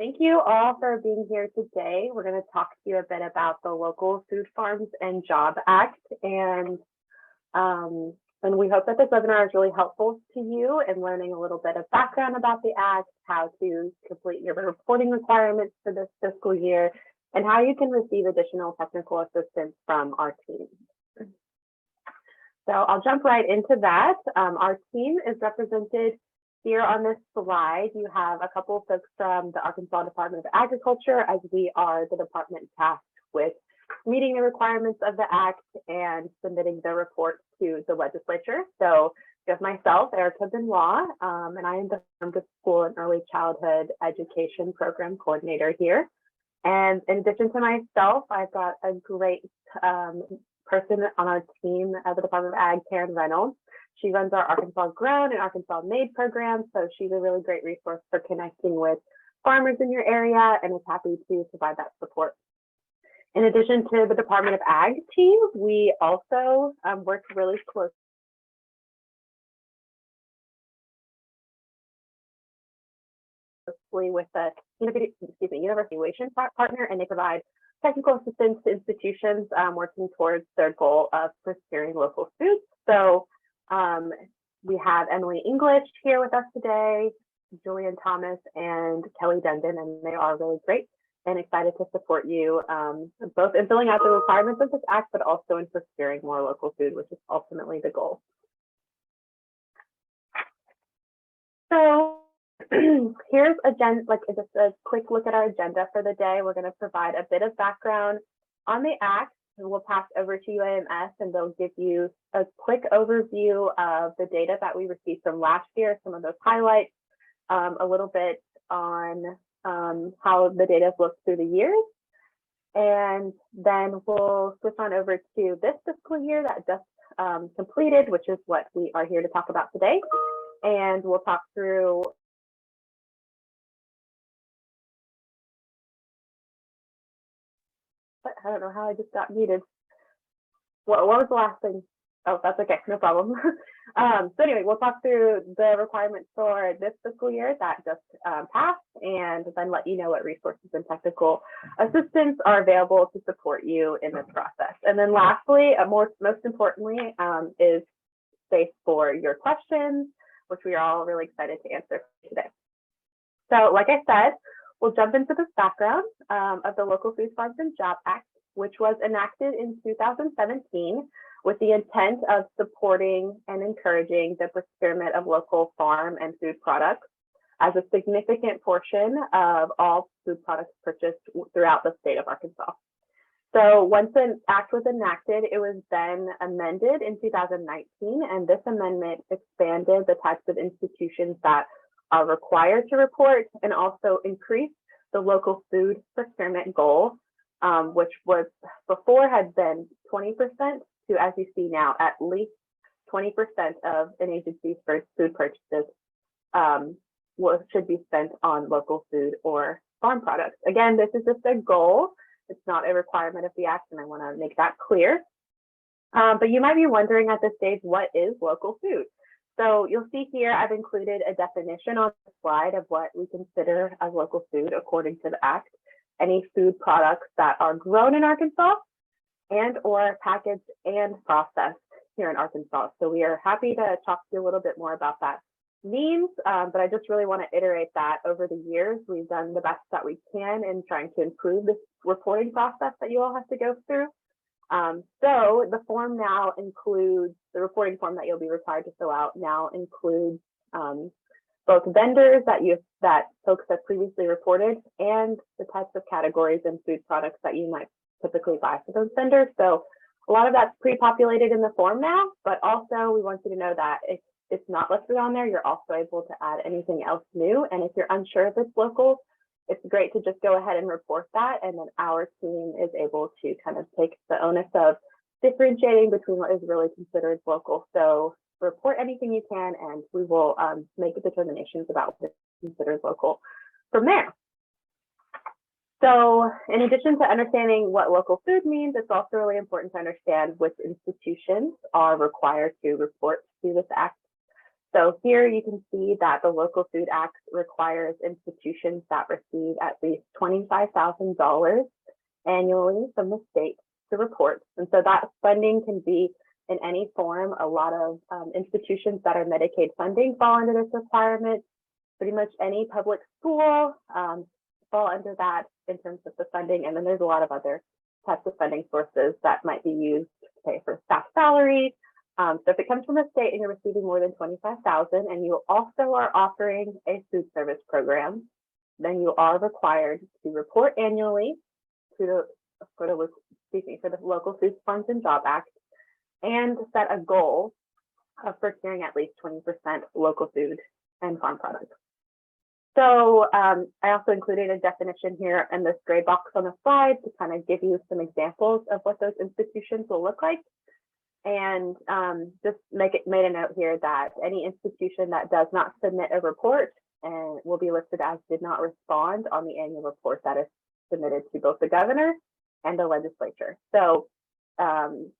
Thank you all for being here today. We're going to talk to you a bit about the Local Food Farms and Job Act, and we hope that this webinar is really helpful to you in learning a little bit of background about the Act, how to complete your reporting requirements for this fiscal year, and how you can receive additional technical assistance from our team. So I'll jump right into that. Our team is represented here on this slide. You have a couple of folks from the Arkansas Department of Agriculture, as we are the department tasked with meeting the requirements of the Act and submitting the report to the legislature. So you have myself, Erica Benoit, and I am the Fiscal and Early Childhood Education Program Coordinator here. And in addition to myself, I've got a great person on our team at the Department of Ag, Karen Reynolds. She runs our Arkansas Grown and Arkansas Made programs, so she's a really great resource for connecting with farmers in your area and is happy to provide that support. In addition to the Department of Ag team, we also work really closely with the University Evaluation Partner, and they provide technical assistance to institutions working towards their goal of procuring local foods. So we have Emily English here with us today, Julian Thomas, and Kelly Dundon, and they are really great and excited to support you both in filling out the requirements of this Act, but also in procuring more local food, which is ultimately the goal. So here's just a quick look at our agenda for the day. We're going to provide a bit of background on the Act, and we'll pass over to UAMS, and they'll give you a quick overview of the data that we received from last year, some of those highlights, a little bit on how the data has looked through the years, and then we'll switch on over to this fiscal year that just completed, which is what we are here to talk about today, and we'll talk through I don't know how I just got muted. What was the last thing? Oh, that's okay, no problem. So anyway, we'll talk through the requirements for this fiscal year that just passed, and then let you know what resources and technical assistance are available to support you in this process. And then lastly, most importantly, is space for your questions, which we are all really excited to answer today. So like I said, we'll jump into this background of the Local Food Farms and Job Act, which was enacted in 2017 with the intent of supporting and encouraging the procurement of local farm and food products as a significant portion of all food products purchased throughout the state of Arkansas. So once the Act was enacted, it was then amended in 2019, and this amendment expanded the types of institutions that are required to report and also increase the local food procurement goal, which was before had been 20% to, as you see now, at least 20% of an agency's food purchases should be spent on local food or farm products. Again, this is just a goal. It's not a requirement of the Act, and I want to make that clear. But you might be wondering at this stage, what is local food? So you'll see here, I've included a definition on the slide of what we consider as local food according to the Act. Any food products that are grown in Arkansas and or packaged and processed here in Arkansas. So we are happy to talk to you a little bit more about that means, but I just really want to iterate that over the years, we've done the best that we can in trying to improve this reporting process that you all have to go through. So the form now includes, the reporting form that you'll be required to fill out now includes both vendors that folks have previously reported and the types of categories and food products that you might typically buy for those vendors. So a lot of that's pre-populated in the form now, but also we want you to know that if it's not listed on there, you're also able to add anything else new. And if you're unsure if it's local, it's great to just go ahead and report that, and then our team is able to kind of take the onus of differentiating between what is really considered local. So report anything you can, and we will make determinations about what is considered local from there. So in addition to understanding what local food means, it's also really important to understand which institutions are required to report to this Act. So here you can see that the Local Food Act requires institutions that receive at least $25,000 annually from the state to report. And so that funding can be in any form. A lot of institutions that are Medicaid funding fall under this requirement. Pretty much any public school fall under that in terms of the funding. And then there's a lot of other types of funding sources that might be used to pay for staff salaries. So if it comes from the state and you're receiving more than $25,000 and you also are offering a food service program, then you are required to report annually to for the Local Food Funds and Job Act, and set a goal of procuring at least 20% local food and farm products. So I also included a definition here in this gray box on the slide to kind of give you some examples of what those institutions will look like. And just made a note here that any institution that does not submit a report and will be listed as did not respond on the annual report that is submitted to both the governor and the legislature. So, so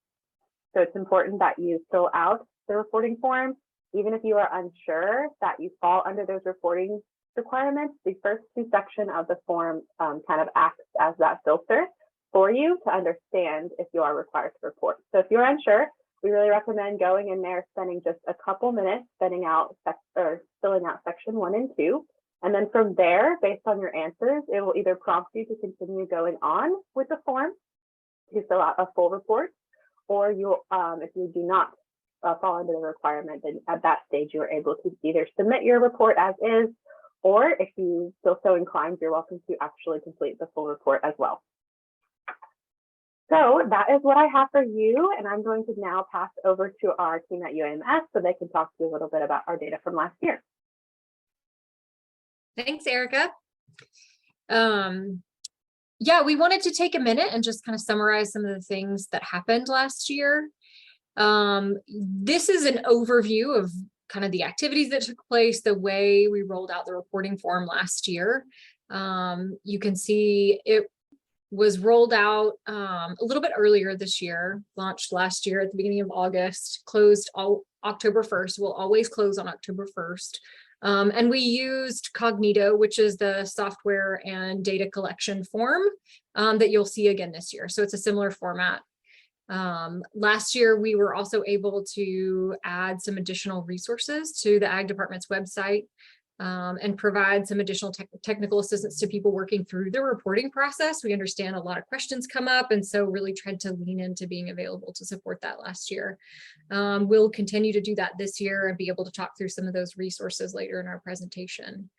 it's important that you fill out the reporting form, even if you are unsure that you fall under those reporting requirements. The first two sections of the form kind of acts as that filter for you to understand if you are required to report. So if you're unsure, we really recommend going in there, spending just a couple minutes filling out section 1 and 2. And then from there, based on your answers, it will either prompt you to continue going on with the form to fill out a full report, or you'll, if you do not fall under the requirement, then at that stage, you are able to either submit your report as is, or if you feel so inclined, you're welcome to actually complete the full report as well. So that is what I have for you, and I'm going to now pass over to our team at UAMS so they can talk to you a little bit about our data from last year. Thanks, Erica. Yeah, we wanted to take a minute and just kind of summarize some of the things that happened last year. This is an overview of kind of the activities that took place, the way we rolled out the reporting form last year. You can see it was rolled out a little bit earlier this year, launched last year at the beginning of August, closed October 1st. We'll always close on October 1st. And we used Cognito, which is the software and data collection form that you'll see again this year. So it's a similar format. Last year, we were also able to add some additional resources to the Ag Department's website and provide some additional technical assistance to people working through the reporting process. We understand a lot of questions come up, and so really tried to lean into being available to support that last year. We'll continue to do that this year and be able to talk through some of those resources later in our presentation.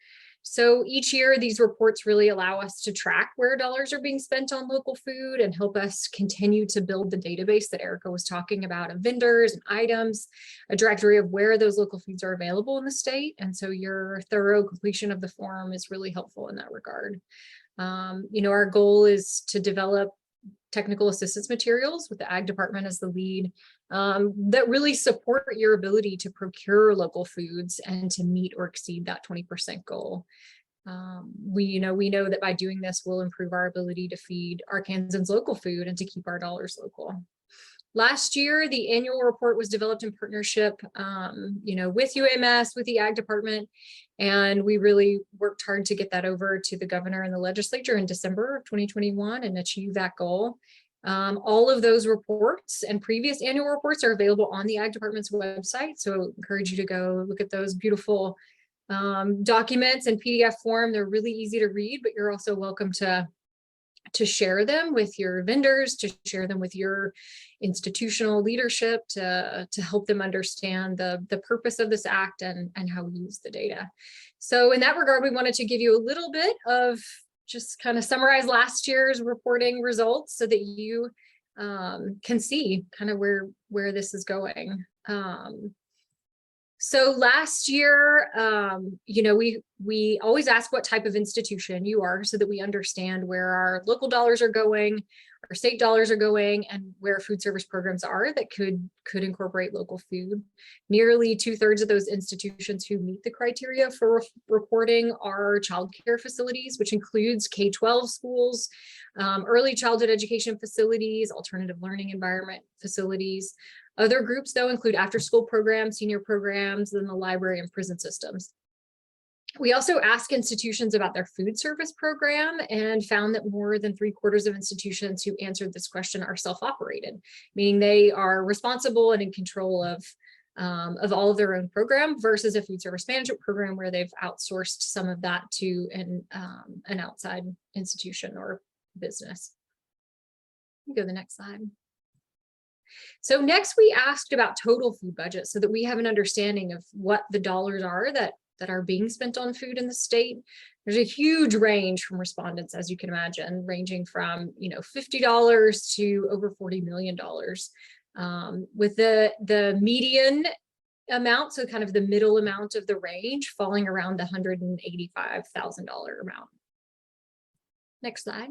So each year, these reports really allow us to track where dollars are being spent on local food and help us continue to build the database that Erica was talking about of vendors and items, a directory of where those local foods are available in the state. And so your thorough completion of the form is really helpful in that regard. You know, our goal is to develop technical assistance materials with the Ag Department as the lead that really support your ability to procure local foods and to meet or exceed that 20% goal. We know that by doing this, we'll improve our ability to feed Arkansans local food and to keep our dollars local. Last year, the annual report was developed in partnership, with UAMS, with the Ag Department, and we really worked hard to get that over to the governor and the legislature in December of 2021 and achieve that goal. All of those reports and previous annual reports are available on the Ag Department's website, so I encourage you to go look at those beautiful documents in PDF form. They're really easy to read, but you're also welcome to share them with your vendors, to share them with your institutional leadership, to help them understand the purpose of this act and how we use the data. So in that regard, we wanted to give you a little bit of just kind of summarize last year's reporting results so that you can see kind of where this is going. So last year, we always ask what type of institution you are so that we understand where our local dollars are going, our state dollars are going, and where food service programs are that could incorporate local food. Nearly 2/3 of those institutions who meet the criteria for reporting are childcare facilities, which includes K-12 schools, early childhood education facilities, alternative learning environment facilities. Other groups, though, include after-school programs, senior programs, and the library and prison systems. We also asked institutions about their food service program and found that more than 3/4 of institutions who answered this question are self-operated, meaning they are responsible and in control of all of their own program, versus a food service management program where they've outsourced some of that to an outside institution or business. Go to the next slide. So next we asked about total food budget so that we have an understanding of what the dollars are that are being spent on food in the state. There's a huge range from respondents, as you can imagine, ranging from $50 to over $40 million. With the median amount, so kind of the middle amount of the range, falling around the $185,000 amount. Next slide.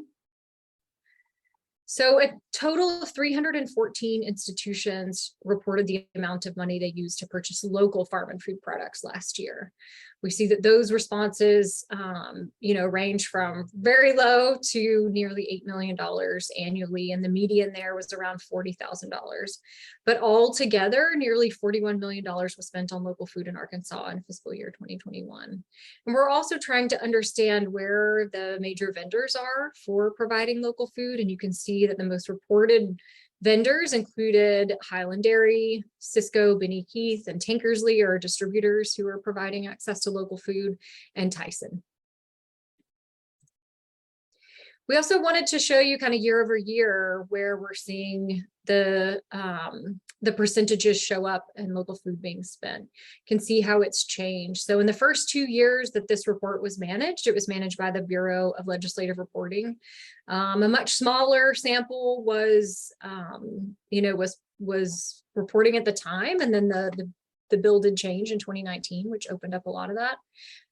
So a total of 314 institutions reported the amount of money they used to purchase local farm and food products last year. We see that those responses, range from very low to nearly $8 million annually, and the median there was around $40,000. But altogether, nearly $41 million was spent on local food in Arkansas in fiscal year 2021. And we're also trying to understand where the major vendors are for providing local food, and you can see that the most reported vendors included Highland Dairy, Fiscal, Benny Keith, and Tankersley are distributors who are providing access to local food, and Tyson. We also wanted to show you kind of year over year where we're seeing the percentages show up in local food being spent. You can see how it's changed. So in the first 2 years that this report was managed, it was managed by the Bureau of Legislative Reporting. A much smaller sample was reporting at the time, and then the bill did change in 2019, which opened up a lot of that.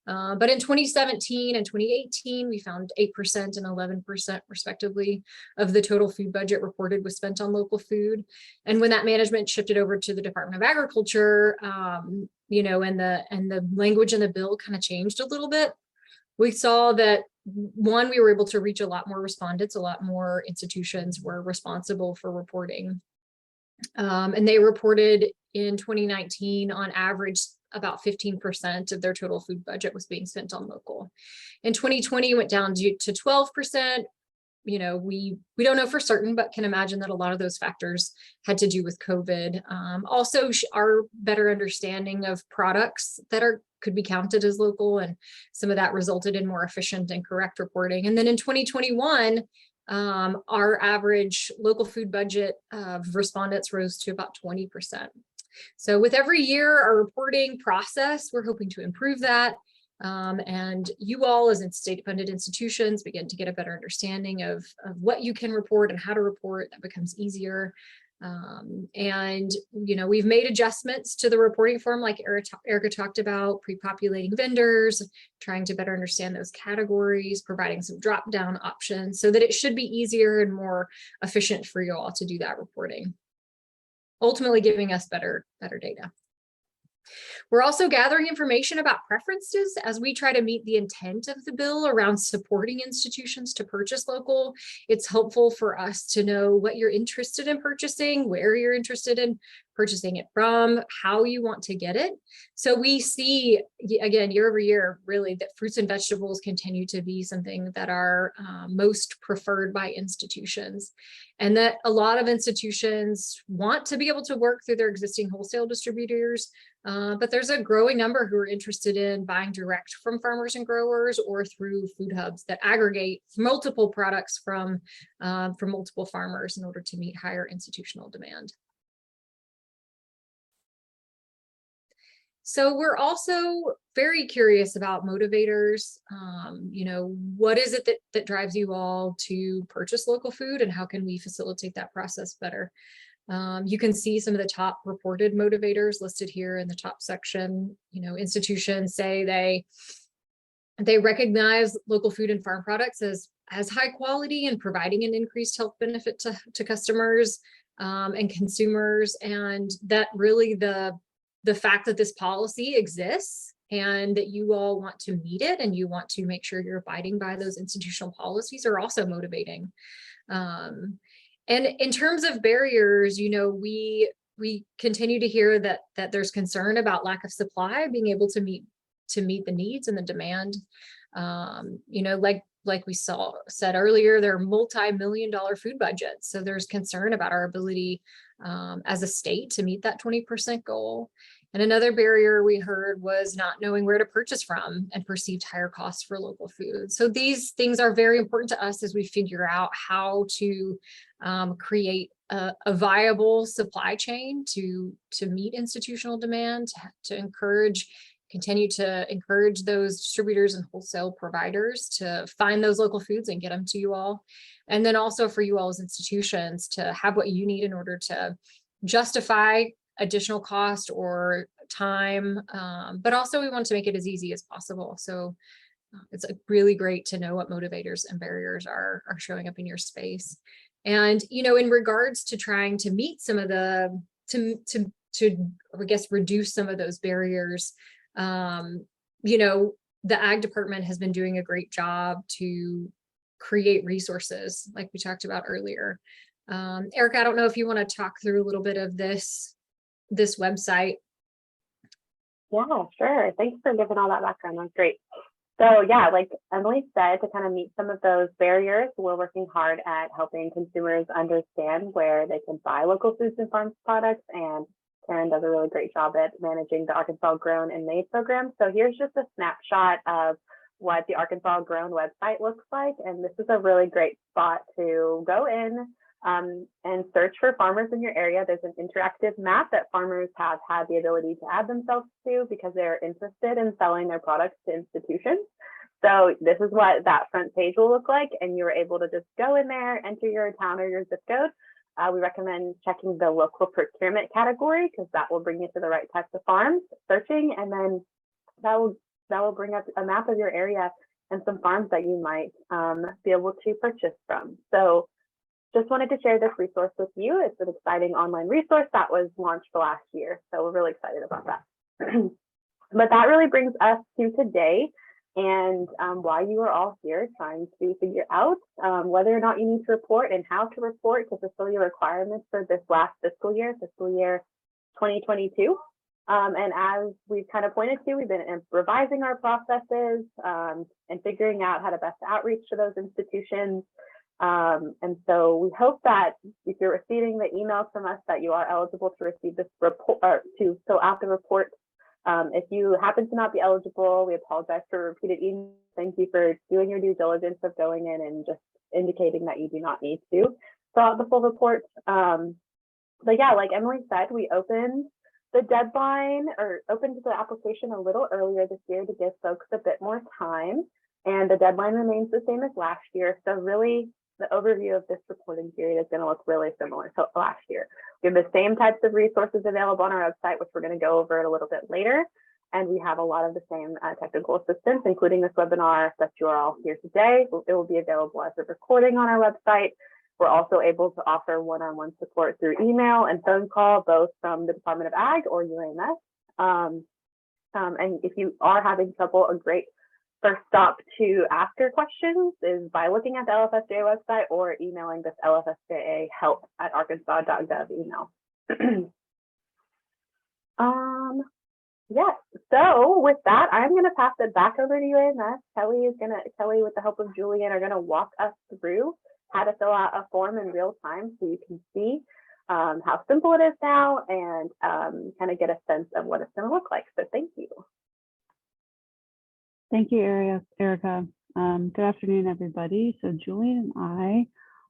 But in 2017 and 2018, we found 8% and 11% respectively of the total food budget reported was spent on local food. And when that management shifted over to the Department of Agriculture, and the language in the bill kind of changed a little bit, we saw that, one, we were able to reach a lot more respondents, a lot more institutions were responsible for reporting. And they reported in 2019, on average, about 15% of their total food budget was being spent on local. In 2020, it went down to 12%. We don't know for certain, but can imagine that a lot of those factors had to do with COVID. Also, our better understanding of products that could be counted as local, and some of that resulted in more efficient and correct reporting. And then in 2021, our average local food budget of respondents rose to about 20%. So with every year, our reporting process, we're hoping to improve that. And you all as state-funded institutions begin to get a better understanding of what you can report and how to report. That becomes easier. We've made adjustments to the reporting form, like Erica talked about, pre-populating vendors, trying to better understand those categories, providing some drop-down options so that it should be easier and more efficient for you all to do that reporting, ultimately giving us better data. We're also gathering information about preferences as we try to meet the intent of the bill around supporting institutions to purchase local. It's helpful for us to know what you're interested in purchasing, where you're interested in purchasing it from, how you want to get it. So we see, again, year over year, really, that fruits and vegetables continue to be something that are most preferred by institutions, and that a lot of institutions want to be able to work through their existing wholesale distributors, but there's a growing number who are interested in buying direct from farmers and growers or through food hubs that aggregate multiple products from multiple farmers in order to meet higher institutional demand. So we're also very curious about motivators. What is it that drives you all to purchase local food, and how can we facilitate that process better? You can see some of the top reported motivators listed here in the top section. Institutions say they recognize local food and farm products as high quality and providing an increased health benefit to customers and consumers, and that really the fact that this policy exists and that you all want to meet it and you want to make sure you're abiding by those institutional policies are also motivating. And in terms of barriers, we we continue to hear that there's concern about lack of supply, being able to meet the needs and the demand. Like we said earlier, there are multi-million-dollar food budgets. So there's concern about our ability as a state to meet that 20% goal. And another barrier we heard was not knowing where to purchase from and perceived higher costs for local food. So these things are very important to us as we figure out how to create a viable supply chain to meet institutional demand, to continue to encourage those distributors and wholesale providers to find those local foods and get them to you all. And then also for you all as institutions to have what you need in order to justify additional cost or time. But also we want to make it as easy as possible. So it's really great to know what motivators and barriers are showing up in your space. And, in regards to trying to meet some of the, I guess, reduce some of those barriers, the ag department has been doing a great job to create resources like we talked about earlier. Erica, I don't know if you want to talk through a little bit of this website. Yeah, sure. Thanks for giving all that background. That's great. So yeah, like Emily said, to kind of meet some of those barriers, we're working hard at helping consumers understand where they can buy local foods and farms products, and Karen does a really great job at managing the Arkansas Grown and Made program. So here's just a snapshot of what the Arkansas Grown website looks like. And this is a really great spot to go in and search for farmers in your area. There's an interactive map that farmers have had the ability to add themselves to because they're interested in selling their products to institutions. So this is what that front page will look like. And you're able to just go in there, enter your town or your zip code. We recommend checking the local procurement category because that will bring you to the right types of farms, searching, and then that will bring up a map of your area and some farms that you might be able to purchase from. So just wanted to share this resource with you. It's an exciting online resource that was launched last year. So we're really excited about that. But that really brings us to today and why you are all here trying to figure out whether or not you need to report and how to report to fulfill your requirements for this last fiscal year 2022. And as we've kind of pointed to, we've been revising our processes and figuring out how to best outreach to those institutions. And so we hope that if you're receiving the emails from us that you are eligible to receive this report or to fill out the report. If you happen to not be eligible, we apologize for repeated emails. Thank you for doing your due diligence of going in and just indicating that you do not need to fill out the full report. But yeah, like Emily said, we opened the deadline or opened the application a little earlier this year to give folks a bit more time. And the deadline remains the same as last year. So really, the overview of this reporting period is going to look really similar to last year. We have the same types of resources available on our website, which we're going to go over a little bit later. And we have a lot of the same technical assistance, including this webinar that you are all here today. It will be available as a recording on our website. We're also able to offer one-on-one support through email and phone call, both from the Department of Ag or UAMS. And if you are having trouble, a great first stop to ask your questions is by looking at the LFFJA website or emailing this LFFJA help@arkansas.gov email. Yes, so with that, I'm going to pass it back over to UAMS. Kelly, with the help of Julian, are going to walk us through how to fill out a form in real time so you can see how simple it is now and kind of get a sense of what it's going to look like. So thank you. Thank you, Erica. Good afternoon, everybody. So Julian and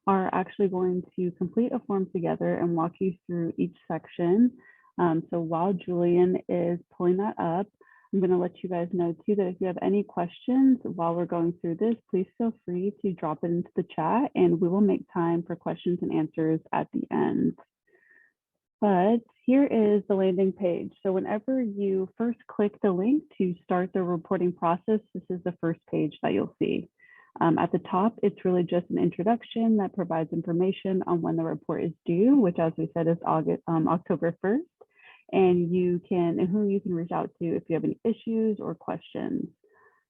I are actually going to complete a form together and walk you through each section. So while Julian is pulling that up, I'm going to let you guys know too that if you have any questions while we're going through this, please feel free to drop it into the chat and we will make time for questions and answers at the end. But here is the landing page. So whenever you first click the link to start the reporting process, this is the first page that you'll see. At the top, it's really just an introduction that provides information on when the report is due, which as we said is October 1st, and who you can reach out to if you have any issues or questions.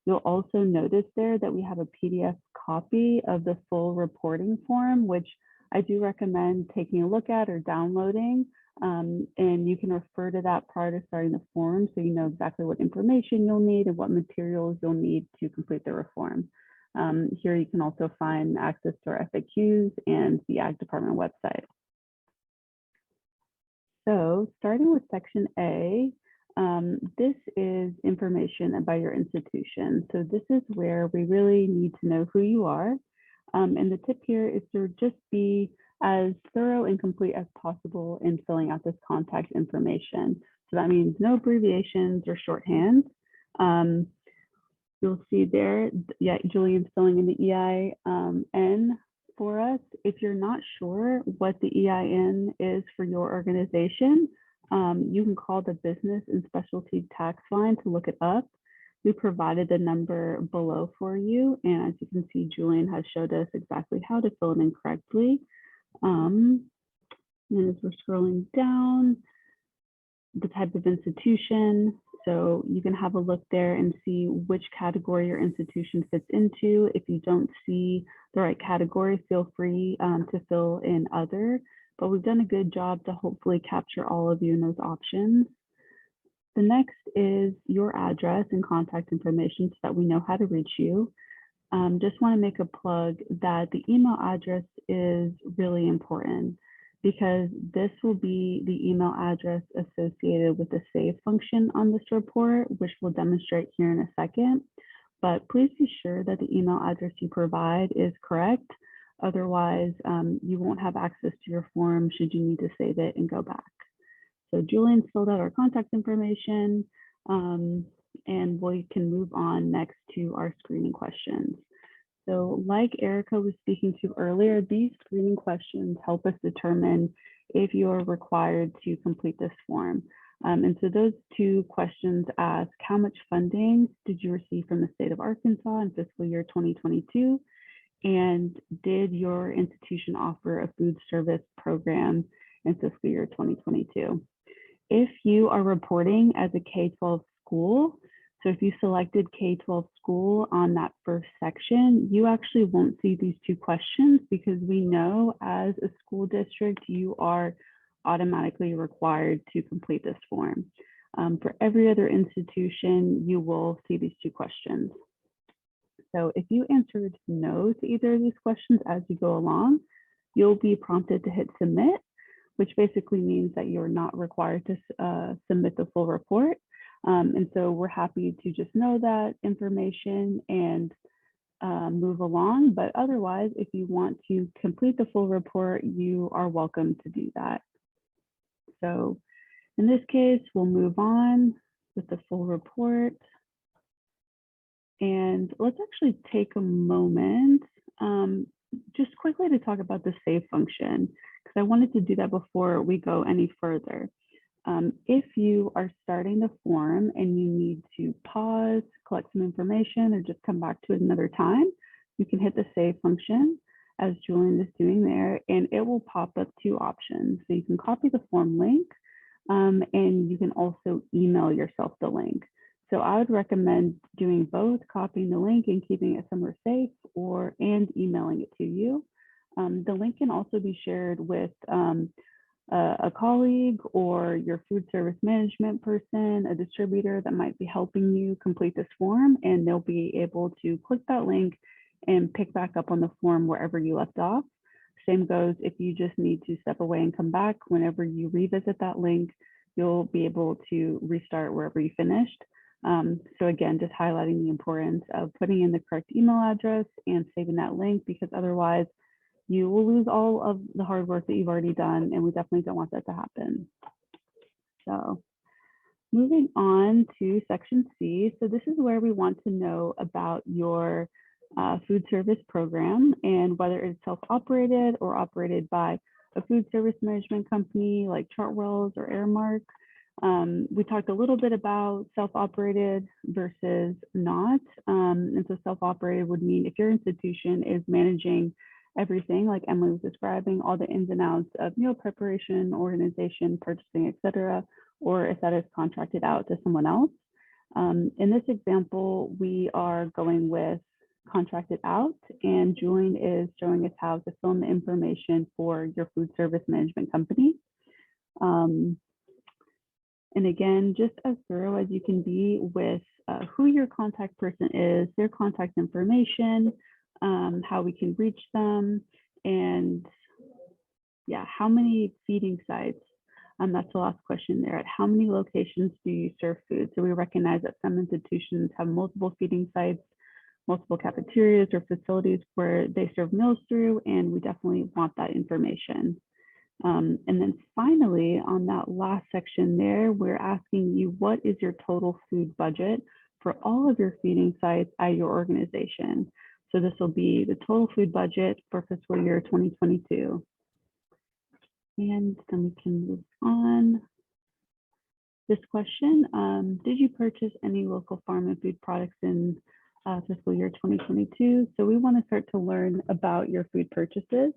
You'll also notice there that we have a PDF copy of the full reporting form, which I do recommend taking a look at or downloading And you can refer to that prior to starting the form so you know exactly what information you'll need and what materials you'll need to complete the reform. Here you can also find access to our FAQs and the Ag Department website. So starting with section A, this is information about your institution. So this is where we really need to know who you are. And the tip here is to just be as thorough and complete as possible in filling out this contact information. So that means no abbreviations or shorthands. You'll see there, yeah, Julian's filling in the EIN for us. If you're not sure what the EIN is for your organization, you can call the business and specialty tax line to look it up. We provided the number below for you. And as you can see, Julian has showed us exactly how to fill it in correctly. And as we're scrolling down, the type of institution. So you can have a look there and see which category your institution fits into. If you don't see the right category, feel free to fill in other, but we've done a good job to hopefully capture all of you in those options. The next is your address and contact information so that we know how to reach you. Just want to make a plug that the email address is really important because this will be the email address associated with the save function on this report, which we'll demonstrate here in a second. But please be sure that the email address you provide is correct. Otherwise, you won't have access to your form should you need to save it and go back. So Julian's filled out our contact information, and we can move on next to our screening questions. So like Erica was speaking to earlier, these screening questions help us determine if you're required to complete this form. And so those two questions ask, how much funding did you receive from the state of Arkansas in fiscal year 2022? And did your institution offer a food service program in fiscal year 2022? If you are reporting as a K-12 school, so if you selected K-12 school on that first section, you actually won't see these two questions because we know as a school district, you are automatically required to complete this form. For every other institution, you will see these two questions. So if you answered no to either of these questions as you go along, you'll be prompted to hit submit, which basically means that you're not required to submit the full report. And so we're happy to just know that information and move along. But otherwise, if you want to complete the full report, you are welcome to do that. So in this case, we'll move on with the full report. And let's actually take a moment just quickly to talk about the save function, because I wanted to do that before we go any further. If you are starting the form and you need to pause, collect some information, or just come back to it another time, you can hit the save function as Julian is doing there, and it will pop up two options. So you can copy the form link, and you can also email yourself the link. So I would recommend doing both, copying the link and keeping it somewhere safe, and emailing it to you. The link can also be shared with a colleague or your food service management person, a distributor that might be helping you complete this form, and they'll be able to click that link and pick back up on the form wherever you left off. Same goes if you just need to step away and come back. Whenever you revisit that link, you'll be able to restart wherever you finished. So again, just highlighting the importance of putting in the correct email address and saving that link, because otherwise you will lose all of the hard work that you've already done, and we definitely don't want that to happen. So moving on to section C. So this is where we want to know about your food service program and whether it's self-operated or operated by a food service management company like Chartwells or Airmark. We talked a little bit about self-operated versus not. And so self-operated would mean if your institution is managing everything like Emily was describing, all the ins and outs of meal preparation, organization, purchasing, etc., or if that is contracted out to someone else. In this example, we are going with contracted out, and Julian is showing us how to fill in the information for your food service management company. And again, just as thorough as you can be with who your contact person is, their contact information, how we can reach them, and yeah, how many feeding sites. That's the last question there. At how many locations do you serve food? So we recognize that some institutions have multiple feeding sites, multiple cafeterias or facilities where they serve meals through, and we definitely want that information. And then finally, on that last section there, we're asking you, what is your total food budget for all of your feeding sites at your organization? So this will be the total food budget for fiscal year 2022. And then we can move on. This question, did you purchase any local farm and food products in fiscal year 2022? So we want to start to learn about your food purchases.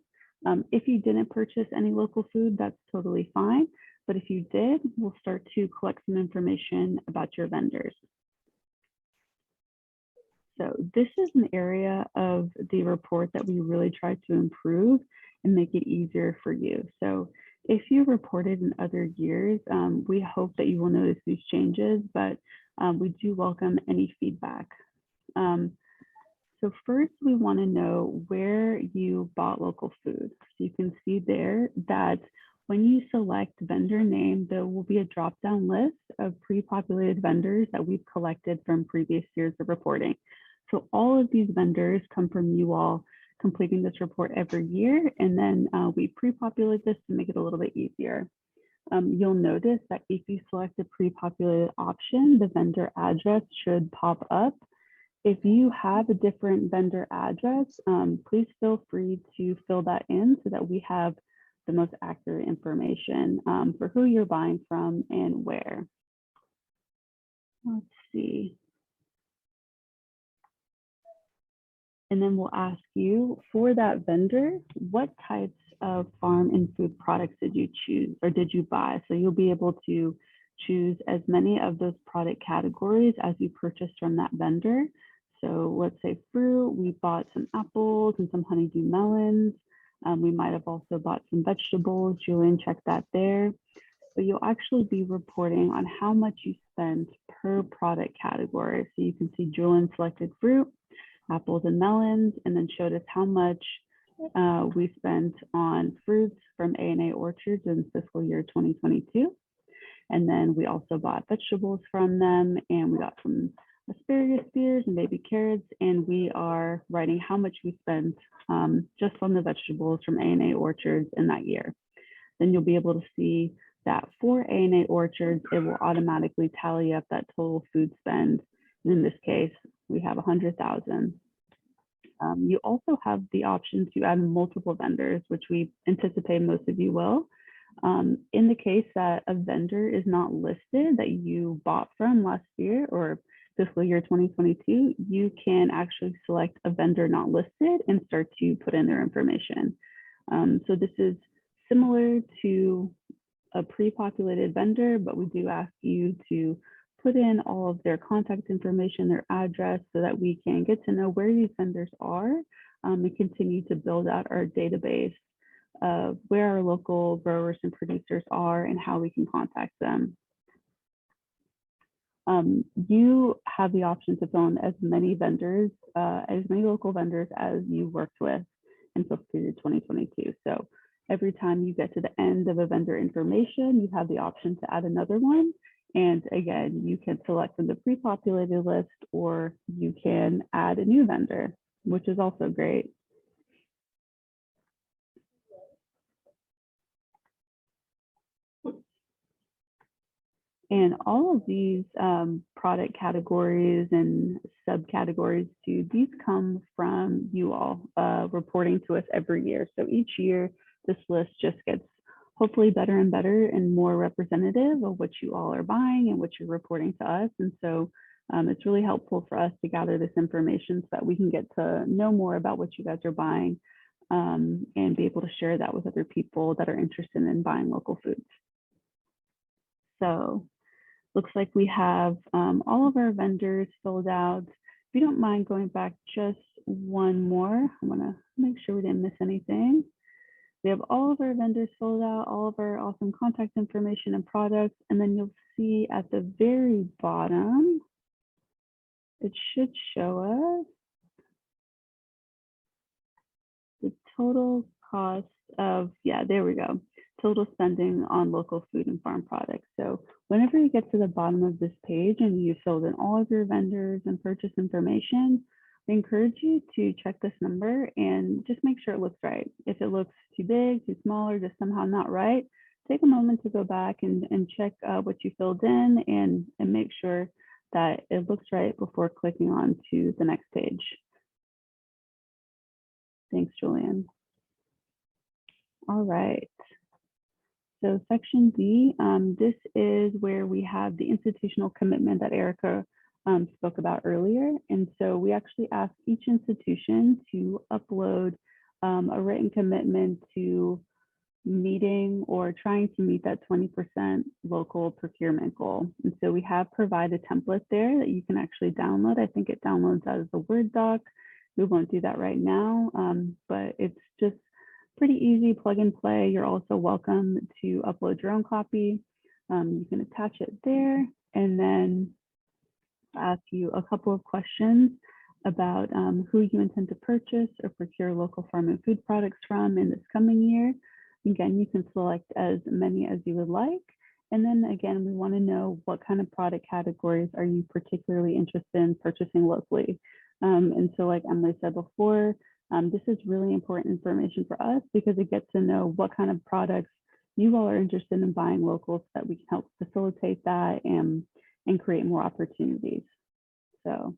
If you didn't purchase any local food, that's totally fine. But if you did, we'll start to collect some information about your vendors. So this is an area of the report that we really try to improve and make it easier for you. So if you reported in other years, we hope that you will notice these changes, but we do welcome any feedback. So first, we want to know where you bought local food. So you can see there that when you select vendor name, there will be a drop-down list of pre-populated vendors that we've collected from previous years of reporting. So all of these vendors come from you all completing this report every year, and then we pre-populate this to make it a little bit easier. You'll notice that if you select a pre-populated option, the vendor address should pop up. If you have a different vendor address, please feel free to fill that in so that we have the most accurate information for who you're buying from and where. Let's see. And then we'll ask you, for that vendor, what types of farm and food products did you choose or did you buy? So you'll be able to choose as many of those product categories as you purchased from that vendor. So let's say fruit, we bought some apples and some honeydew melons. We might have also bought some vegetables. Julian checked that there. But you'll actually be reporting on how much you spent per product category. So you can see Julian selected fruit, apples and melons, and then showed us how much we spent on fruits from A&A Orchards in fiscal year 2022. And then we also bought vegetables from them, and we got some asparagus spears and baby carrots, and we are writing how much we spent just on the vegetables from A&A Orchards in that year. Then you'll be able to see that for A&A Orchards, it will automatically tally up that total food spend. And in this case, we have 100,000. You also have the option to add multiple vendors, which we anticipate most of you will. In the case that a vendor is not listed that you bought from last year or fiscal year 2022, you can actually select a vendor not listed and start to put in their information. So this is similar to a pre-populated vendor, but we do ask you to put in all of their contact information, their address, so that we can get to know where these vendors are and continue to build out our database of where our local growers and producers are and how we can contact them. You have the option to fill in as many vendors, as many local vendors as you worked with in fiscal year 2022. So every time you get to the end of a vendor information, you have the option to add another one. And again, you can select from the pre-populated list, or you can add a new vendor, which is also great. And all of these product categories and subcategories too, these come from you all reporting to us every year. So each year, this list just gets hopefully better and better and more representative of what you all are buying and what you're reporting to us. And so it's really helpful for us to gather this information so that we can get to know more about what you guys are buying and be able to share that with other people that are interested in buying local foods. So looks like we have all of our vendors filled out. If you don't mind going back just one more, I want to make sure we didn't miss anything. We have all of our vendors filled out, all of our awesome contact information and products. And then you'll see at the very bottom, it should show us the total cost of, yeah, there we go. Total spending on local food and farm products. So whenever you get to the bottom of this page and you filled in all of your vendors and purchase information, I encourage you to check this number and just make sure it looks right. If it looks too big, too small, or just somehow not right, take a moment to go back and check what you filled in and make sure that it looks right before clicking on to the next page. Thanks, Julian. All right. So section D, this is where we have the institutional commitment that Erica spoke about earlier. And so we actually ask each institution to upload a written commitment to meeting or trying to meet that 20% local procurement goal. And so we have provided a template there that you can actually download. I think it downloads out as a Word doc. We won't do that right now, but it's just pretty easy, plug and play. You're also welcome to upload your own copy. You can attach it there and then ask you a couple of questions about who you intend to purchase or procure local farm and food products from in this coming year. Again, you can select as many as you would like. And then again, we want to know what kind of product categories are you particularly interested in purchasing locally. And so like Emily said before, this is really important information for us because it gets to know what kind of products you all are interested in buying local so that we can help facilitate that and create more opportunities. So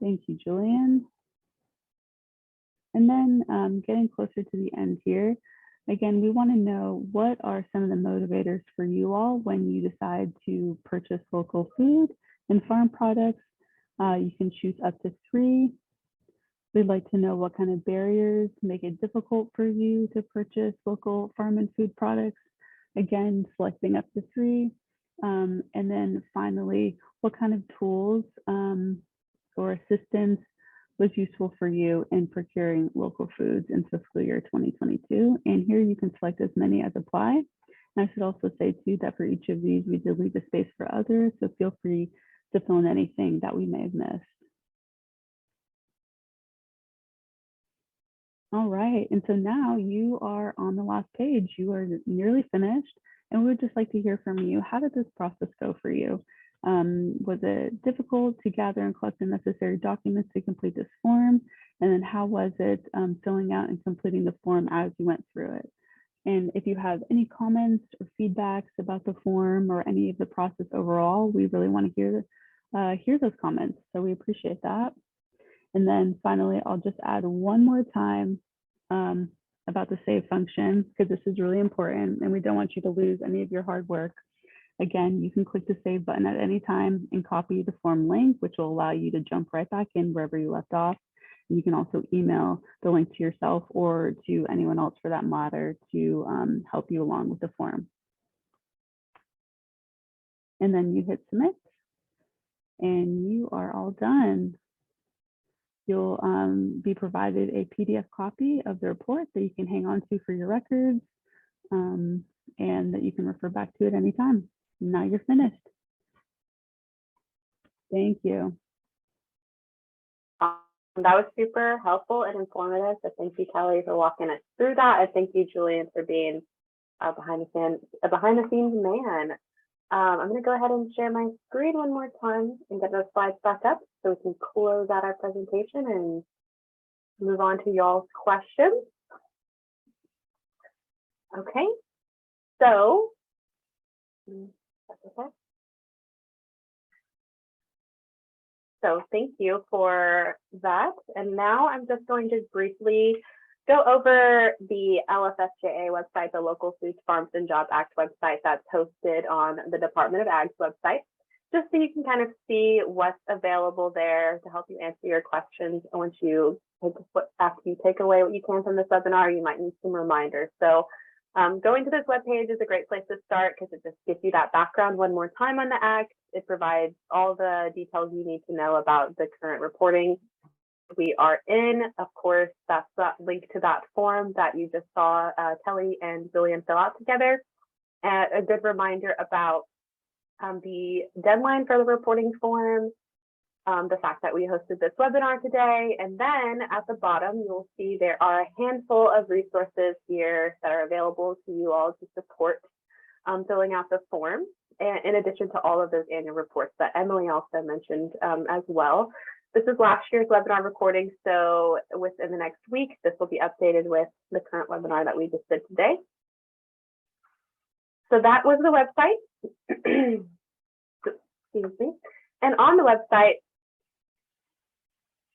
thank you, Julian. And then getting closer to the end here, again, we want to know what are some of the motivators for you all when you decide to purchase local food and farm products. You can choose up to 3. We'd like to know what kind of barriers make it difficult for you to purchase local farm and food products. Again, selecting up to 3. And then finally, what kind of tools or assistance was useful for you in procuring local foods in fiscal year 2022. And here you can select as many as apply. And I should also say too that for each of these, we did leave a space for others. So feel free to fill in anything that we may have missed. All right, and so now you are on the last page. You are nearly finished, and we would just like to hear from you. How did this process go for you? Was it difficult to gather and collect the necessary documents to complete this form? And then how was it filling out and completing the form as you went through it? And if you have any comments or feedbacks about the form or any of the process overall, we really want to hear those comments. So we appreciate that. And then finally, I'll just add one more time about the save function, because this is really important and we don't want you to lose any of your hard work. Again, you can click the save button at any time and copy the form link, which will allow you to jump right back in wherever you left off. And you can also email the link to yourself or to anyone else for that matter to help you along with the form. And then you hit submit and you are all done. You'll be provided a PDF copy of the report that you can hang on to for your records and that you can refer back to at any time. Now you're finished. Thank you. That was super helpful and informative. So thank you, Kelly, for walking us through that. And thank you, Julian, for being a behind the scenes man. I'm going to go ahead and share my screen one more time and get those slides back up so we can close out our presentation and move on to y'all's questions. Okay, so that's okay. So thank you for that. And now I'm just going to briefly go over the LFFJA website, the Local Foods, Farms, and Jobs Act website that's hosted on the Department of Ag's website, just so you can kind of see what's available there to help you answer your questions. And once you after you take away what you can from this webinar, you might need some reminders. So going to this webpage is a great place to start because it just gives you that background one more time on the Act. It provides all the details you need to know about the current reporting we are in. Of course, that's that link to that form that you just saw Kelly and Julian fill out together. And a good reminder about the deadline for the reporting form, the fact that we hosted this webinar today, and then at the bottom, you'll see there are a handful of resources here that are available to you all to support filling out the form, and in addition to all of those annual reports that Emily also mentioned as well. This is last year's webinar recording, so within the next week, this will be updated with the current webinar that we just did today. So that was the website. Excuse me. And on the website,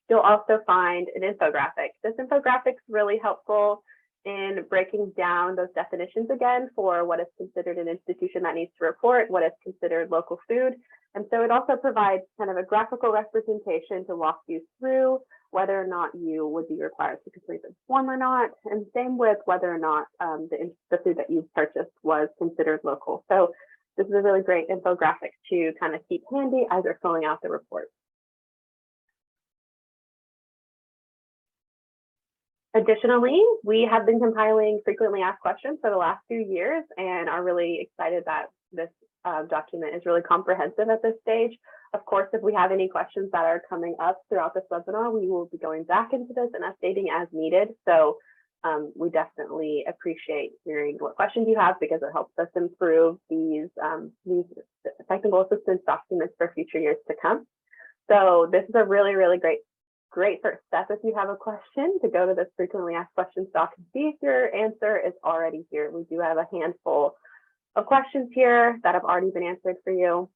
you'll also find an infographic. This infographic is really helpful in breaking down those definitions again for what is considered an institution that needs to report, what is considered local food. And so it also provides kind of a graphical representation to walk you through whether or not you would be required to complete the form or not, and same with whether or not the food that you purchased was considered local. So this is a really great infographic to kind of keep handy as you're filling out the report. Additionally, we have been compiling frequently asked questions for the last few years and are really excited that this document is really comprehensive at this stage. Of course, if we have any questions that are coming up throughout this webinar, we will be going back into this and updating as needed. So we definitely appreciate hearing what questions you have because it helps us improve these technical assistance documents for future years to come. So this is a really, really great first step if you have a question to go to this frequently asked questions doc and see if your answer is already here. We do have a handful of questions here that have already been answered for you.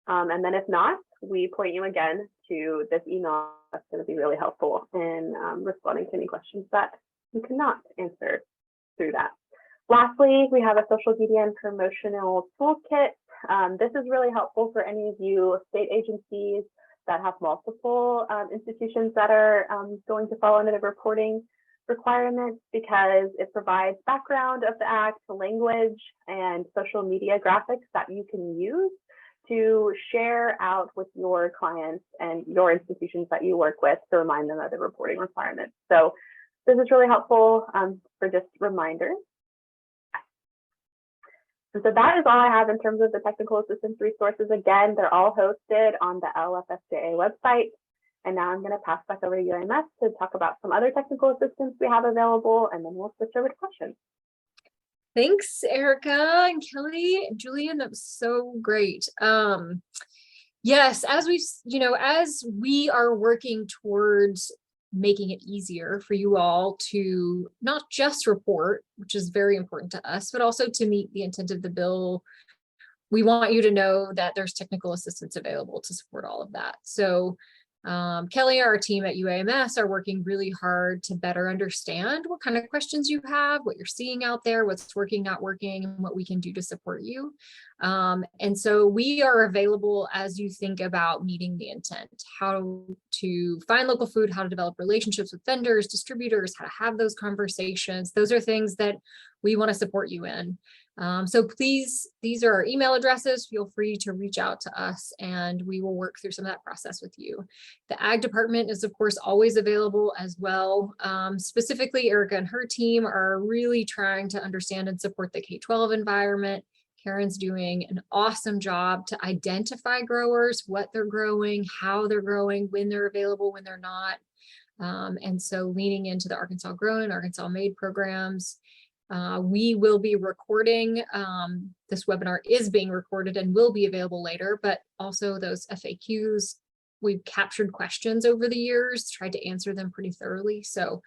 And then if not, we point you again to this email that's going to be really helpful in responding to any questions that you cannot answer through that. Lastly, we have a social media and promotional toolkit. This is really helpful for any of you state agencies that have multiple institutions that are going to fall under the reporting requirements because it provides background of the act, the language, and social media graphics that you can use to share out with your clients and your institutions that you work with to remind them of the reporting requirements. So this is really helpful for just reminders. And so that is all I have in terms of the technical assistance resources. Again, they're all hosted on the LFFJA website. And now I'm going to pass back over to UAMS to talk about some other technical assistance we have available, and then we'll switch over to questions. Thanks, Erica and Kelly and Julian. That was so great. Yes, as we are working towards making it easier for you all to not just report, which is very important to us, but also to meet the intent of the bill. We want you to know that there's technical assistance available to support all of that. So Kelly, our team at UAMS are working really hard to better understand what kind of questions you have, what you're seeing out there, what's working, not working, and what we can do to support you. And so we are available as you think about meeting the intent, how to find local food, how to develop relationships with vendors, distributors, how to have those conversations. Those are things that we want to support you in. So please, these are our email addresses. Feel free to reach out to us and we will work through some of that process with you. The Ag department is, of course, always available as well. Specifically, Erica and her team are really trying to understand and support the K-12 environment. Karen's doing an awesome job to identify growers, what they're growing, how they're growing, when they're available, when they're not. And so leaning into the Arkansas Grown and Arkansas Made programs. We will be recording, this webinar is being recorded and will be available later, but also those FAQs, we've captured questions over the years, tried to answer them pretty thoroughly. So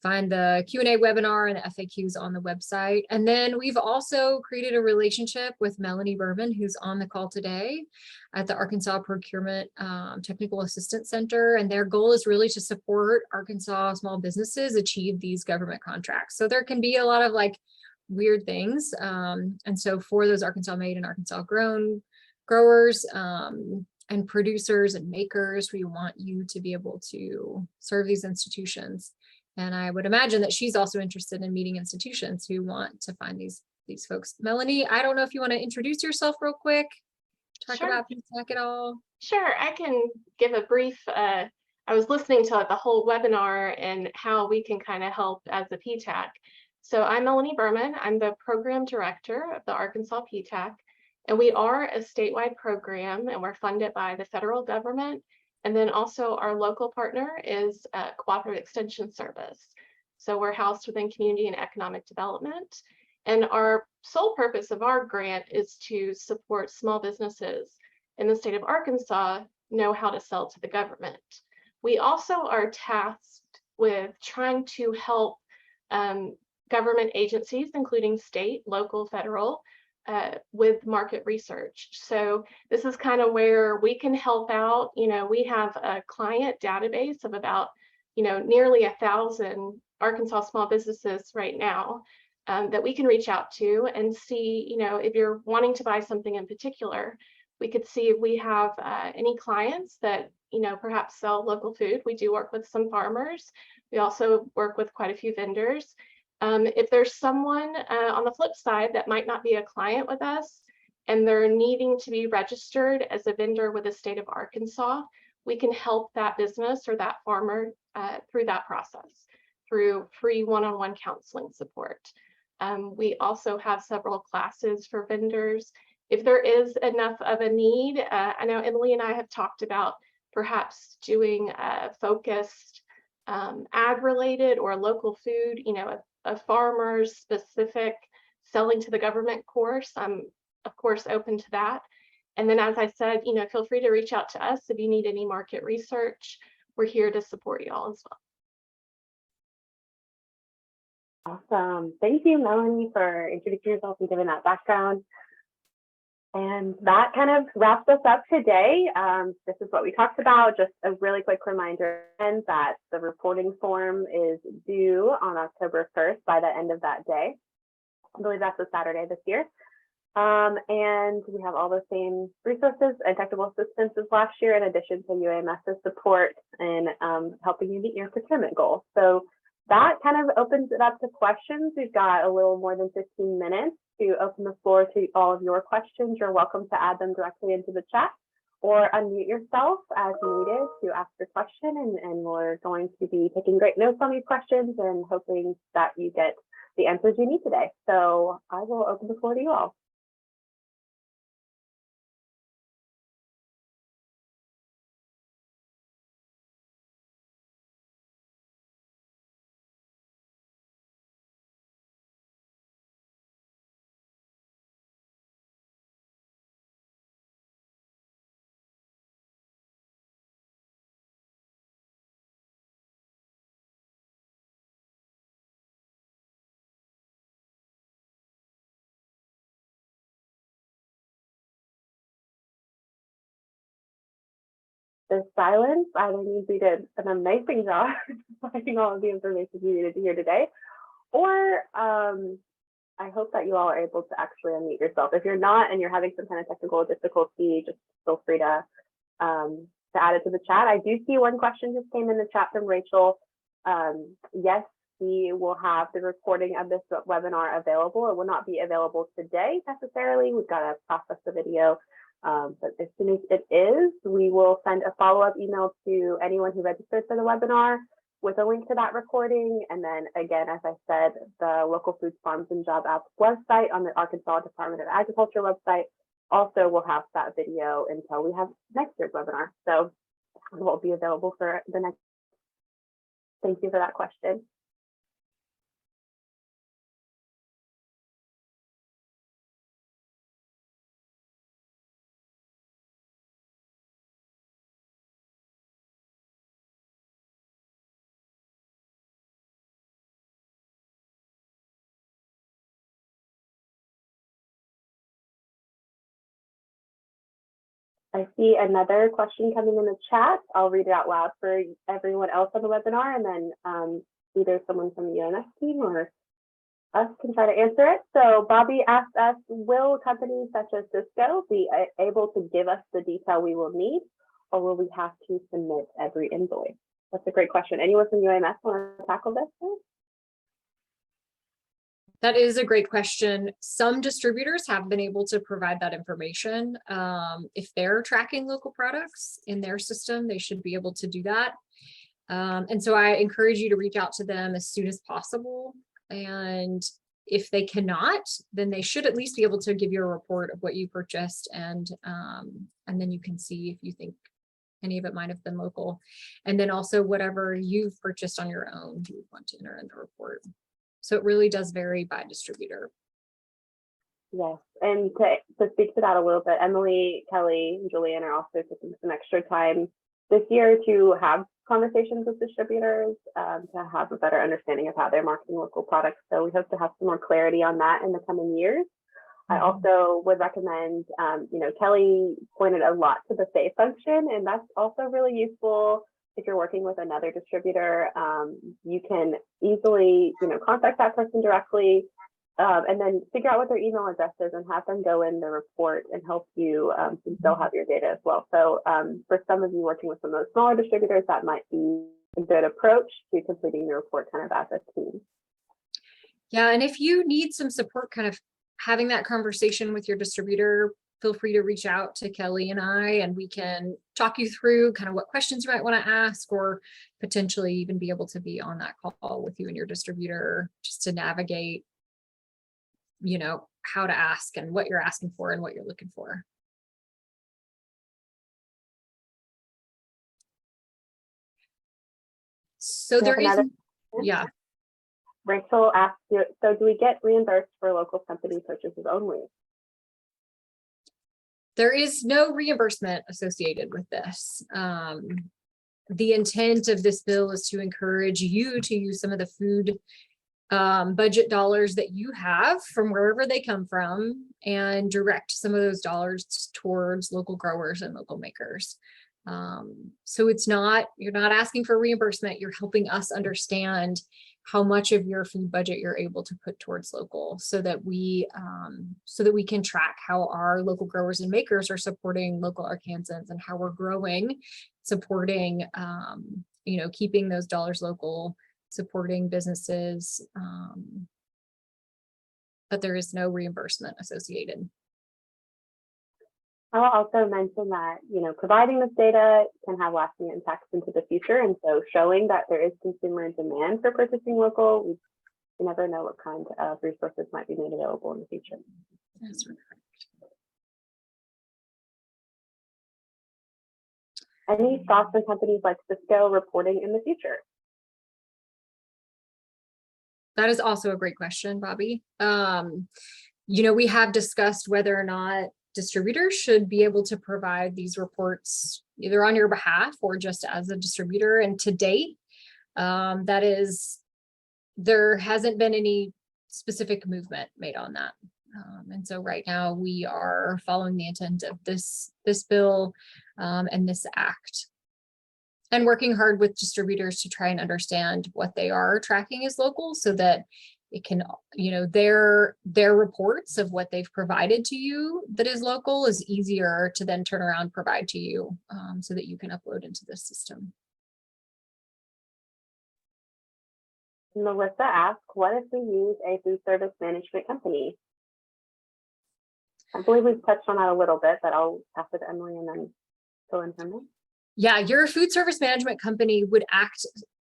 find the Q&A webinar and the FAQs on the website. And then we've also created a relationship with Melanie Berman, who's on the call today at the Arkansas Procurement Technical Assistance Center. And their goal is really to support Arkansas small businesses achieve these government contracts. So there can be a lot of like weird things. And so for those Arkansas Made and Arkansas Grown growers, and producers and makers, we want you to be able to serve these institutions. And I would imagine that she's also interested in meeting institutions who want to find these folks. Melanie, I don't know if you want to introduce yourself real quick, talk Sure. about PTAC at all. Sure, I can give a brief I was listening to the whole webinar and how we can kind of help as a PTAC. So I'm Melanie Berman. I'm the program director of the Arkansas PTAC, and we are a statewide program, and we're funded by the federal government. And then also our local partner is Cooperative Extension Service. So we're housed within Community and Economic Development. And our sole purpose of our grant is to support small businesses in the state of Arkansas know how to sell to the government. We also are tasked with trying to help government agencies, including state, local, federal, with market research. So this is kind of where we can help out. You know, we have a client database of about, you know, nearly 1,000 Arkansas small businesses right now that we can reach out to and see, you know, if you're wanting to buy something in particular, we could see if we have any clients that, you know, perhaps sell local food. We do work with some farmers. We also work with quite a few vendors. If there's someone on the flip side that might not be a client with us and they're needing to be registered as a vendor with the state of Arkansas, we can help that business or that farmer through that process through free one-on-one counseling support. We also have several classes for vendors. If there is enough of a need, I know Emily and I have talked about perhaps doing a focused ag-related or local food, you know, a farmer's specific selling to the government course. I'm of course open to that. And then, as I said, you know, feel free to reach out to us if you need any market research. We're here to support you all as well. Awesome. Thank you, Melanie, for introducing yourself and giving that background. And that kind of wraps us up today. This is what we talked about. Just a really quick reminder that the reporting form is due on October 1st by the end of that day. I believe that's a Saturday this year. And we have all the same resources and technical assistance as last year, in addition to UAMS's support in helping you meet your procurement goals. So that kind of opens it up to questions. We've got a little more than 15 minutes to open the floor to all of your questions. You're welcome to add them directly into the chat or unmute yourself as needed to ask your question. And we're going to be taking great notes on these questions and hoping that you get the answers you need today. So I will open the floor to you all. The silence either means we did an amazing job providing all of the information you needed to hear today, or I hope that you all are able to actually unmute yourself. If you're not and you're having some kind of technical difficulty, just feel free to add it to the chat. I do see one question just came in the chat from Rachel. Yes, we will have the recording of this webinar available. It will not be available today necessarily. We've got to process the video. But as soon as it is, we will send a follow-up email to anyone who registered for the webinar with a link to that recording. And then again, as I said, the Local Foods, Farms, and Job Apps website on the Arkansas Department of Agriculture website also will have that video until we have next year's webinar. So it won't be available for the next. Thank you for that question. I see another question coming in the chat. I'll read it out loud for everyone else on the webinar, and then either someone from the UNS team or us can try to answer it. So Bobby asked us, will companies such as Fiscal be able to give us the detail we will need, or will we have to submit every invoice? That's a great question. Anyone from UMS want to tackle this? That is a great question. Some distributors have been able to provide that information. If they're tracking local products in their system, they should be able to do that. And so I encourage you to reach out to them as soon as possible. And if they cannot, then they should at least be able to give you a report of what you purchased, and then you can see if you think any of it might have been local. And then also whatever you've purchased on your own, you would want to enter in the report. So it really does vary by distributor. Yes, and to speak to that a little bit, Emily, Kelly, and Julian are also taking some extra time this year to have conversations with distributors to have a better understanding of how they're marketing local products. So we hope to have some more clarity on that in the coming years. I also would recommend, Kelly pointed a lot to the save function, and that's also really useful. If you're working with another distributor, you can easily, contact that person directly and then figure out what their email address is and have them go in the report and help you since they'll have your data as well. So for some of you working with some of those smaller distributors, that might be a good approach to completing the report kind of as a team. Yeah, and if you need some support kind of having that conversation with your distributor, feel free to reach out to Kelly and I, and we can talk you through kind of what questions you might want to ask, or potentially even be able to be on that call with you and your distributor just to navigate, how to ask and what you're asking for and what you're looking for. So there is, yeah. Rachel asked, so do we get reimbursed for local company purchases only? There is no reimbursement associated with this. The intent of this bill is to encourage you to use some of the food budget dollars that you have from wherever they come from and direct some of those dollars towards local growers and local makers. So you're not asking for reimbursement, you're helping us understand how much of your food budget you're able to put towards local, so that we can track how our local growers and makers are supporting local Arkansans and how we're growing, supporting, keeping those dollars local, supporting businesses. But there is no reimbursement associated. I'll also mention that, providing this data can have lasting impacts into the future. And so showing that there is consumer demand for purchasing local, you never know what kind of resources might be made available in the future. That's right. Any thoughts on companies like Fiscal reporting in the future? That is also a great question, Bobby. We have discussed whether or not distributors should be able to provide these reports either on your behalf or just as a distributor. And to date, there hasn't been any specific movement made on that. And so right now we are following the intent of this bill and this act, and working hard with distributors to try and understand what they are tracking as local, so that it can, their reports of what they've provided to you that is local is easier to then turn around and provide to you, so that you can upload into this system. Melissa asked, what if we use a food service management company? I believe we've touched on that a little bit, but I'll pass it to Emily and then fill in from there. Yeah, your food service management company would act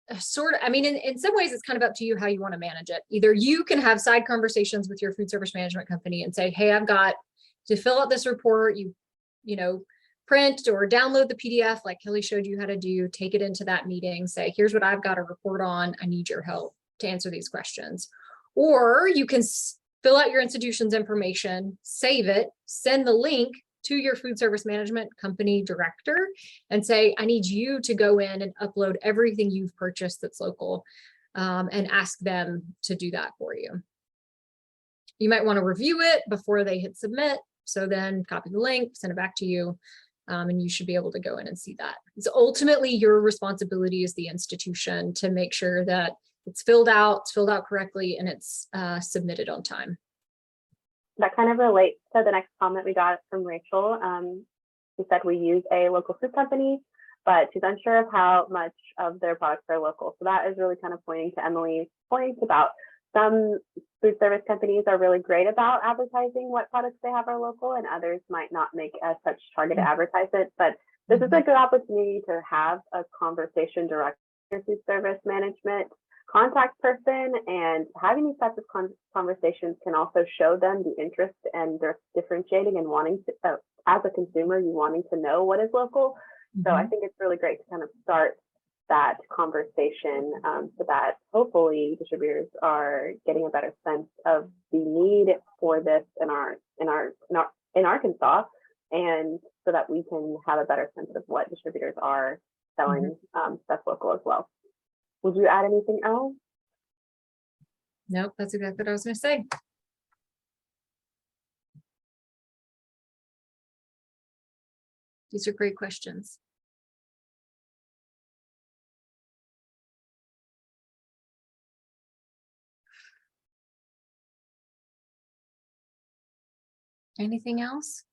in some ways it's kind of up to you how you want to manage it. Either you can have side conversations with your food service management company and say, hey, I've got to fill out this report, you print or download the PDF like Kelly showed you how to do, take it into that meeting, say, here's what I've got to report on, I need your help to answer these questions. Or you can fill out your institution's information, save it, send the link to your food service management company director and say, I need you to go in and upload everything you've purchased that's local, and ask them to do that for you. You might want to review it before they hit submit. So then copy the link, send it back to you, and you should be able to go in and see that. It's ultimately your responsibility as the institution to make sure that it's filled out correctly, and it's submitted on time. That kind of relates to the next comment we got from Rachel. She said we use a local food company, but she's unsure of how much of their products are local. So that is really kind of pointing to Emily's point about some food service companies are really great about advertising what products they have are local, and others might not make as such targeted advertisement. But this is a good opportunity to have a conversation directly with your food service management contact person, and having these types of conversations can also show them the interest and they're differentiating and wanting to, as a consumer, you wanting to know what is local. So I think it's really great to kind of start that conversation so that hopefully distributors are getting a better sense of the need for this in Arkansas, and so that we can have a better sense of what distributors are selling stuff local as well. Would you add anything else? Nope, that's exactly what I was going to say. These are great questions. Anything else?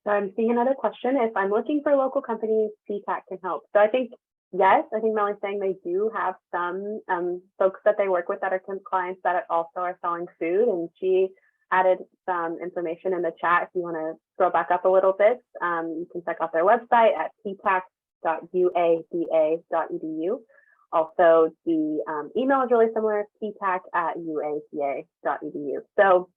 So I'm seeing another question. If I'm looking for local companies, PTAC can help. So I think, yes, I think Melly's saying they do have some folks that they work with that are clients that also are selling food, and she added some information in the chat. If you want to scroll back up a little bit, you can check out their website at ptac.uaba.edu. Also, the email is really similar, ptac@uaba.edu. So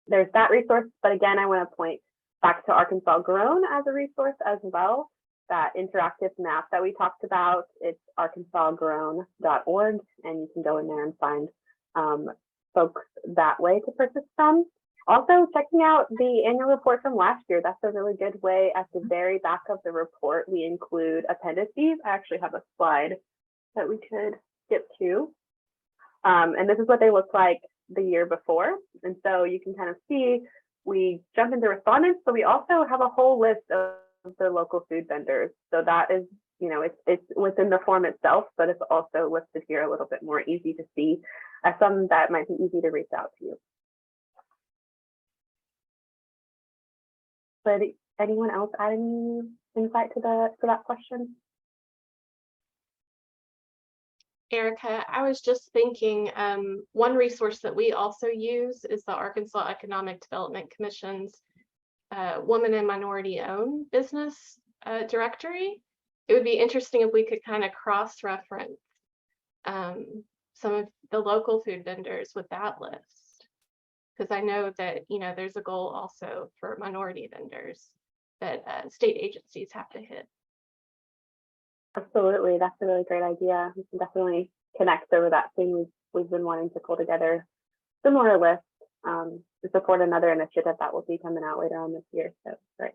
there's that resource. But again, I want to point back to Arkansas Grown as a resource as well. That interactive map that we talked about, it's arkansasgrown.org, and you can go in there and find folks that way to purchase from. Also, checking out the annual report from last year. That's a really good way. At the very back of the report, we include appendices. I actually have a slide that we could skip to. And this is what they looked like the year before. And so you can kind of see, we jump into respondents, but we also have a whole list of the local food vendors. So that is, you know, it's within the form itself, but it's also listed here a little bit more easy to see as some that might be easy to reach out to you. But anyone else add any insight to that question? Erica, I was just thinking, one resource that we also use is the Arkansas Economic Development Commission's Woman and Minority Owned Business directory. It would be interesting if we could kind of cross-reference some of the local food vendors with that list, because I know that, you know, there's a goal also for minority vendors that state agencies have to hit. Absolutely, that's a really great idea. We can definitely connect over that thing. We've been wanting to pull together similar lists to support another initiative that will be coming out later on this year. So great.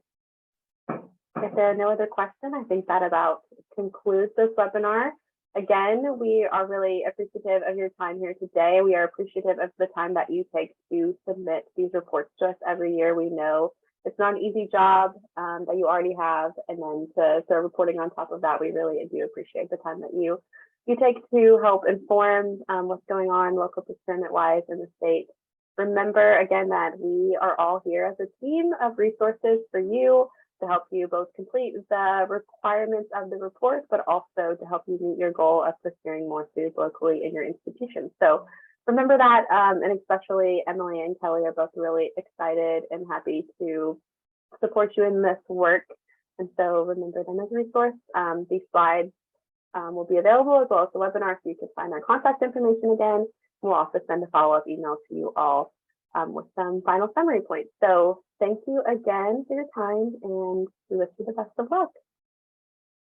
If there are no other questions, I think that about concludes this webinar. Again, we are really appreciative of your time here today. We are appreciative of the time that you take to submit these reports to us every year. We know it's not an easy job that you already have, and then to start reporting on top of that, we really do appreciate the time that you take to help inform what's going on local procurement-wise in the state. Remember, again, that we are all here as a team of resources for you to help you both complete the requirements of the report, but also to help you meet your goal of procuring more food locally in your institution. So remember that, and especially Emily and Kelly are both really excited and happy to support you in this work. And so remember them as a resource. These slides will be available as well as the webinar, so you can find their contact information again. We'll also send a follow-up email to you all with some final summary points. So thank you again for your time, and we wish you the best of luck.